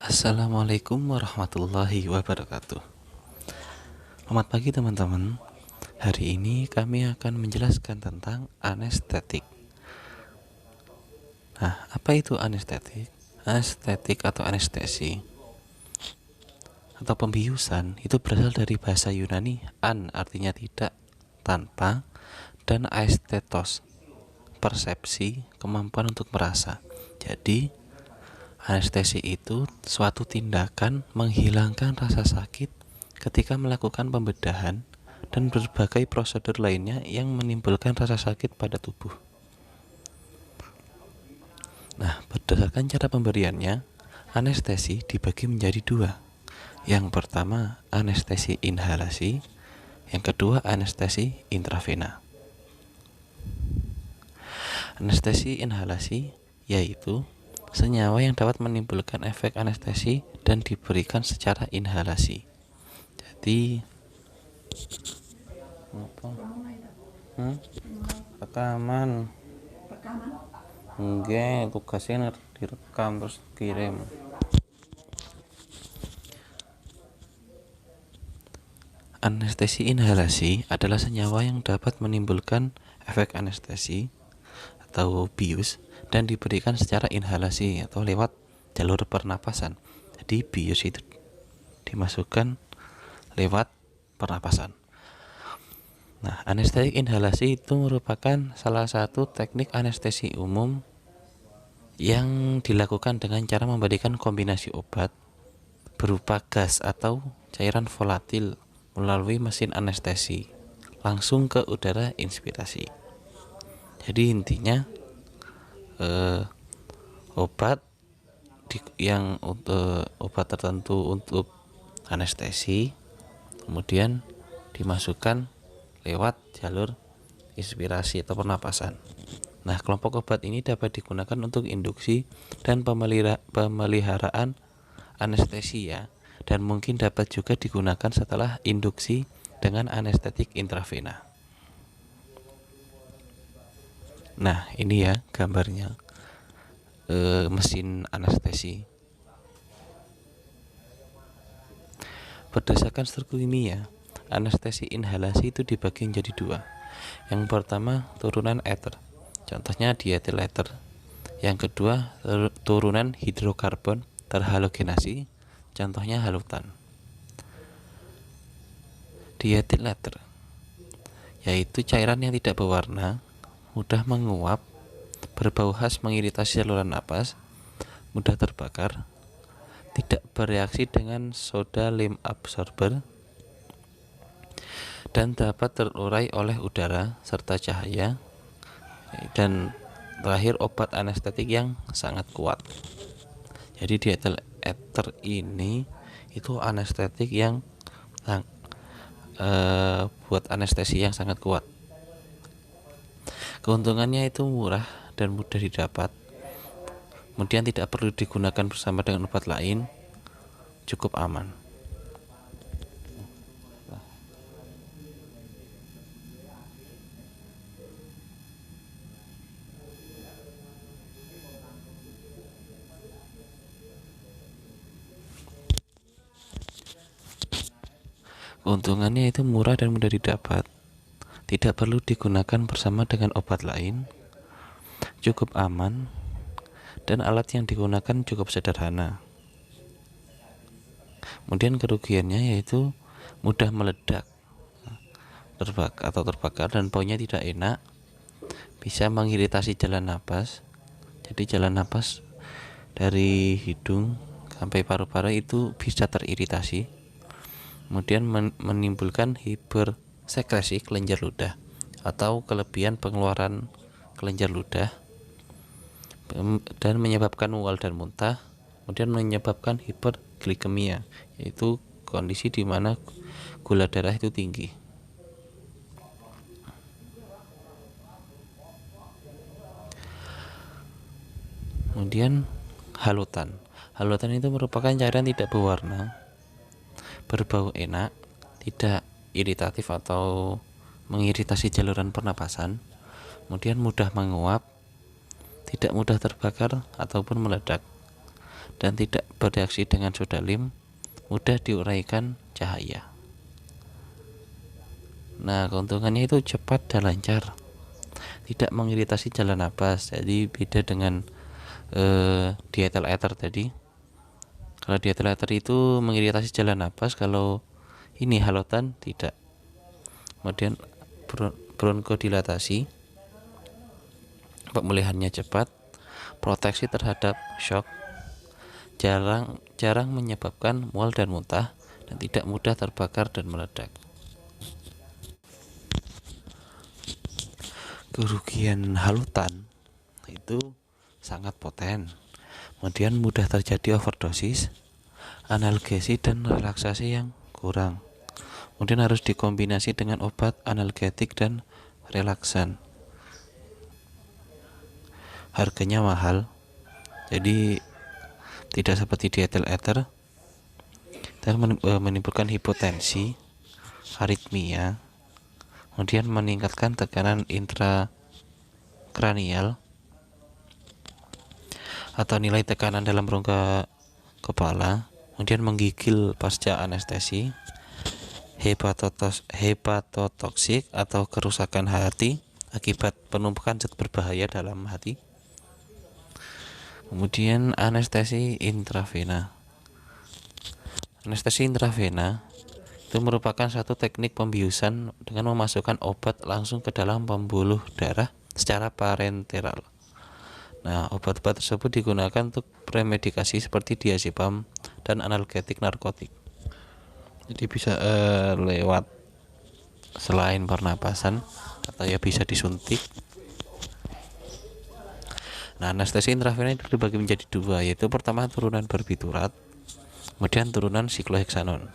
Assalamualaikum warahmatullahi wabarakatuh. Selamat pagi teman-teman. Hari ini kami akan menjelaskan tentang anestetik. Nah, apa itu anestetik? Anestetik atau anestesi atau pembiusan itu berasal dari bahasa Yunani an artinya tidak, tanpa, dan aesthetos persepsi, kemampuan untuk merasa. Jadi anestesi itu suatu tindakan menghilangkan rasa sakit ketika melakukan pembedahan dan berbagai prosedur lainnya yang menimbulkan rasa sakit pada tubuh. Nah, berdasarkan cara pemberiannya, anestesi dibagi menjadi dua. Yang pertama, anestesi inhalasi. Yang kedua, anestesi intravena. Anestesi inhalasi yaitu senyawa yang dapat menimbulkan efek anestesi dan diberikan secara inhalasi. Jadi apa? Rekaman. Enggak, tugasnya direkam terus kirim. Anestesi inhalasi adalah senyawa yang dapat menimbulkan efek anestesi atau bius dan diberikan secara inhalasi atau lewat jalur pernapasan. Jadi bius itu dimasukkan lewat pernapasan. Nah, anestesi inhalasi itu merupakan salah satu teknik anestesi umum yang dilakukan dengan cara memberikan kombinasi obat berupa gas atau cairan volatil melalui mesin anestesi langsung ke udara inspirasi. Jadi intinya obat obat tertentu untuk anestesi kemudian dimasukkan lewat jalur inspirasi atau pernapasan. Nah, kelompok obat ini dapat digunakan untuk induksi dan pemeliharaan anestesia dan mungkin dapat juga digunakan setelah induksi dengan anestetik intravena. Nah, ini ya gambarnya mesin anestesi. Berdasarkan struktur kimia, anestesi inhalasi itu dibagi menjadi dua. Yang pertama, turunan ether, contohnya dietil ether. Yang kedua, turunan hidrokarbon terhalogenasi, contohnya halutan. Dietil ether yaitu cairan yang tidak berwarna, mudah menguap, berbau khas mengiritasi saluran napas, mudah terbakar, tidak bereaksi dengan soda lime absorber, dan dapat terurai oleh udara serta cahaya. Dan terakhir, obat anestetik yang sangat kuat. Jadi dietil ether ini itu anestetik yang buat anestesi yang sangat kuat. Keuntungannya itu murah dan mudah didapat. Kemudian tidak perlu digunakan bersama dengan obat lain, cukup aman. Keuntungannya itu murah dan mudah didapat. Tidak perlu digunakan bersama dengan obat lain, cukup aman, dan alat yang digunakan cukup sederhana. Kemudian kerugiannya yaitu mudah meledak, terbakar dan baunya tidak enak, bisa mengiritasi jalan napas. Jadi jalan napas dari hidung sampai paru-paru itu bisa teriritasi. Kemudian menimbulkan hipersekresi kelenjar ludah atau kelebihan pengeluaran kelenjar ludah dan menyebabkan mual dan muntah. Kemudian menyebabkan hiperglikemia, yaitu kondisi di mana gula darah itu tinggi. Kemudian halutan itu merupakan cairan tidak berwarna, berbau enak, tidak iritatif atau mengiritasi saluran pernapasan, kemudian mudah menguap, tidak mudah terbakar ataupun meledak, dan tidak bereaksi dengan soda lem, mudah diuraikan cahaya. Nah, keuntungannya itu cepat dan lancar, tidak mengiritasi jalan napas. Jadi beda dengan dietyl ether tadi. Kalau dietyl ether itu mengiritasi jalan napas, kalau ini halotan tidak. Kemudian bronkodilatasi, pemulihannya cepat, proteksi terhadap shock, jarang menyebabkan mual dan muntah, dan tidak mudah terbakar dan meledak. Kerugian halotan itu sangat poten, kemudian mudah terjadi overdosis, analgesi dan relaksasi yang kurang, kemudian harus dikombinasi dengan obat analgetik dan relaksan. Harganya mahal, jadi tidak seperti dietyl ether dan menimbulkan hipotensi, aritmia, kemudian meningkatkan tekanan intrakranial atau nilai tekanan dalam rongga kepala, kemudian menggigil pasca anestesi, hepatotoksik atau kerusakan hati akibat penumpukan zat berbahaya dalam hati. Kemudian anestesi intravena. Anestesi intravena itu merupakan satu teknik pembiusan dengan memasukkan obat langsung ke dalam pembuluh darah secara parenteral. Nah, obat-obat tersebut digunakan untuk premedikasi seperti diazepam dan analgetik narkotik. Jadi bisa lewat selain pernapasan atau ya bisa disuntik. Nah, anestesi intravena itu dibagi menjadi dua, yaitu pertama turunan barbiturat, kemudian turunan sikloheksanon.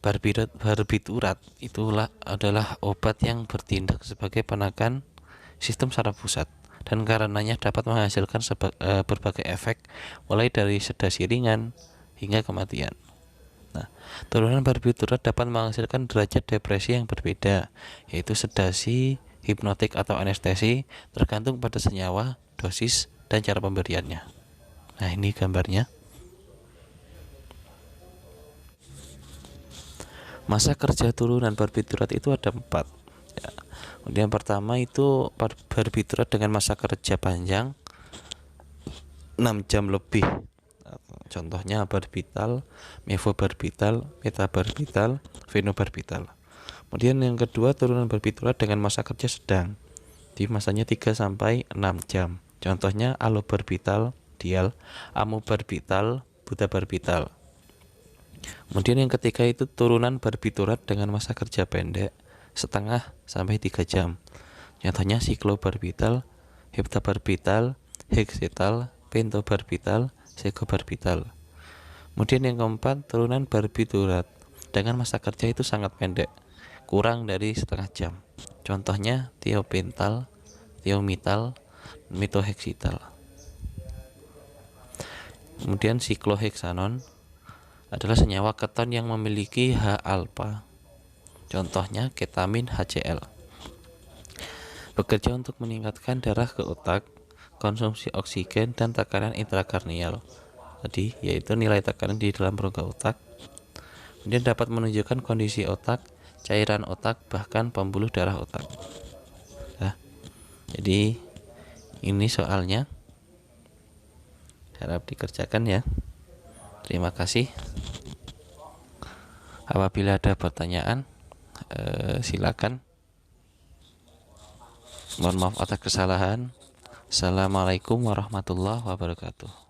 Barbiturat itulah adalah obat yang bertindak sebagai penekan sistem saraf pusat dan karenanya dapat menghasilkan berbagai efek mulai dari sedasi ringan hingga kematian. Nah, turunan barbiturat dapat menghasilkan derajat depresi yang berbeda, yaitu sedasi, hipnotik atau anestesi, tergantung pada senyawa, dosis, dan cara pemberiannya. Nah, ini gambarnya. Masa kerja turunan barbiturat itu ada 4 ya. Kemudian pertama itu barbiturat dengan masa kerja panjang 6 jam lebih. Contohnya barbital, mevobarbital, metabarbital, fenobarbital. Kemudian yang kedua turunan barbiturat dengan masa kerja sedang, di masanya 3 sampai 6 jam. Contohnya alobarbital, dial, amobarbital, butabarbital. Kemudian yang ketiga itu turunan barbiturat dengan masa kerja pendek, setengah sampai 3 jam. Contohnya siklobarbital, heptabarbital, hexetal, pentobarbital, segobarbital. Kemudian yang keempat turunan barbiturat dengan masa kerja itu sangat pendek, kurang dari setengah jam. Contohnya tiopental, tiomital, metohexital. Kemudian sikloheksanon adalah senyawa keton yang memiliki H-alpha. Contohnya ketamin HCl. Bekerja untuk meningkatkan darah ke otak, konsumsi oksigen dan tekanan intrakranial. Tadi yaitu nilai tekanan di dalam rongga otak. Kemudian dapat menunjukkan kondisi otak, cairan otak, bahkan pembuluh darah otak. Nah, jadi ini soalnya. Harap dikerjakan ya. Terima kasih. Apabila ada pertanyaan, silakan. Mohon maaf atas kesalahan. Assalamualaikum warahmatullahi wabarakatuh.